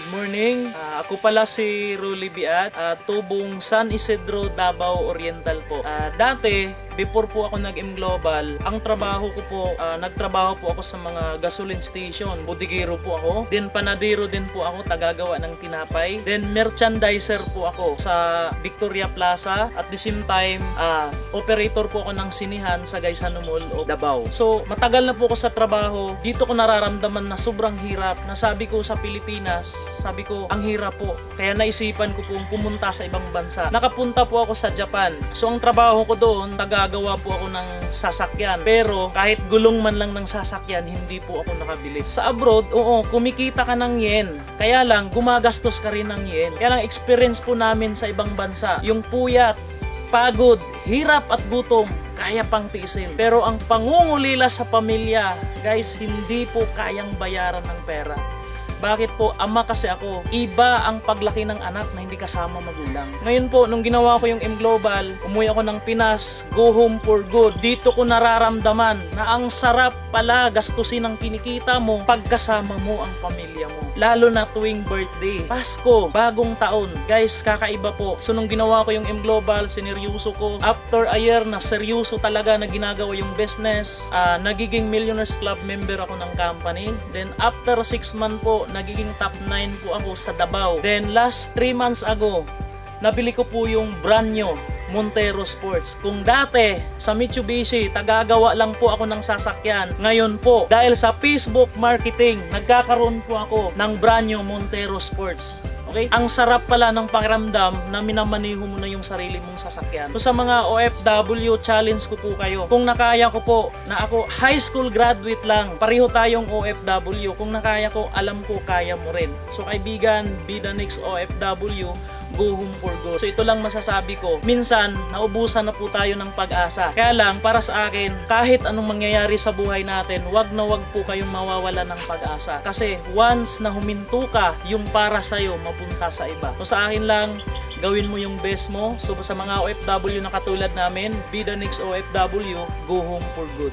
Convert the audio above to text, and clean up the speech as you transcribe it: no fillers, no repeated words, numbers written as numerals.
Good morning. Ako pala si Rolly Biat, tubong San Isidro, Davao Oriental po. Dati, before po ako nag-M Global, ang trabaho ko po, nagtrabaho po ako sa mga gasoline station. Bodigero po ako. Then panadero din po ako, tagagawa ng tinapay. Then merchandiser po ako sa Victoria Plaza. At the same time, operator po ako ng sinihan sa Gaisano Mall o Davao. So, matagal na po ako sa trabaho. Dito ko nararamdaman na sobrang hirap. Nasabi ko sa Pilipinas, sabi ko, ang hirap po. Kaya naisipan ko pong pumunta sa ibang bansa. Nakapunta po ako sa Japan. So, ang trabaho ko doon, tagagawa po ako ng sasakyan. Pero, kahit gulong man lang ng sasakyan, hindi po ako nakabili. Sa abroad, oo, kumikita ka ng yen. Kaya lang, gumagastos ka rin ng yen. Kaya lang, experience po namin sa ibang bansa. Yung puyat, pagod, hirap at gutom, kaya pang tiisin. Pero ang pangungulila sa pamilya, guys, hindi po kayang bayaran ng pera. Bakit po? Ama kasi ako. Iba ang paglaki ng anak na hindi kasama magulang. Ngayon po, nung ginawa ko yung M Global, umuwi ako ng Pinas, go home for good. Dito ko nararamdaman na ang sarap pala gastusin ang kinikita mo pagkasama mo ang pamilya mo. Lalo na tuwing birthday, Pasko, bagong taon. Guys, kakaiba po. So nung ginawa ko yung M Global, sineryoso ko. After a year na seryoso talaga na ginagawa yung business, nagiging Millionaires Club member ako ng company. Then after 6 months po, nagiging top 9 po ako sa Davao. Then last 3 months ago, nabili ko po yung brand new Montero Sports. Kung dati sa Mitsubishi, tagagawa lang po ako ng sasakyan. Ngayon po, dahil sa Facebook marketing, nagkakaroon po ako ng brand new Montero Sports. Okay? Ang sarap pala ng pakiramdam na minamaniho mo na yung sarili mong sasakyan. So sa mga OFW, challenge ko po kayo. Kung nakaya ko po na ako high school graduate lang, pareho tayong OFW. Kung nakaya ko, alam ko kaya mo rin. So kaibigan, be the next OFW, go home for good. So ito lang masasabi ko. Minsan, naubusan na po tayo ng pag-asa. Kaya lang, para sa akin, kahit anong mangyayari sa buhay natin, wag na wag po kayong mawawala ng pag-asa. Kasi once na huminto ka, yung para sa'yo, mapunta sa iba. So sa akin lang, gawin mo yung best mo. So sa mga OFW na katulad namin, be the next OFW, go home for good.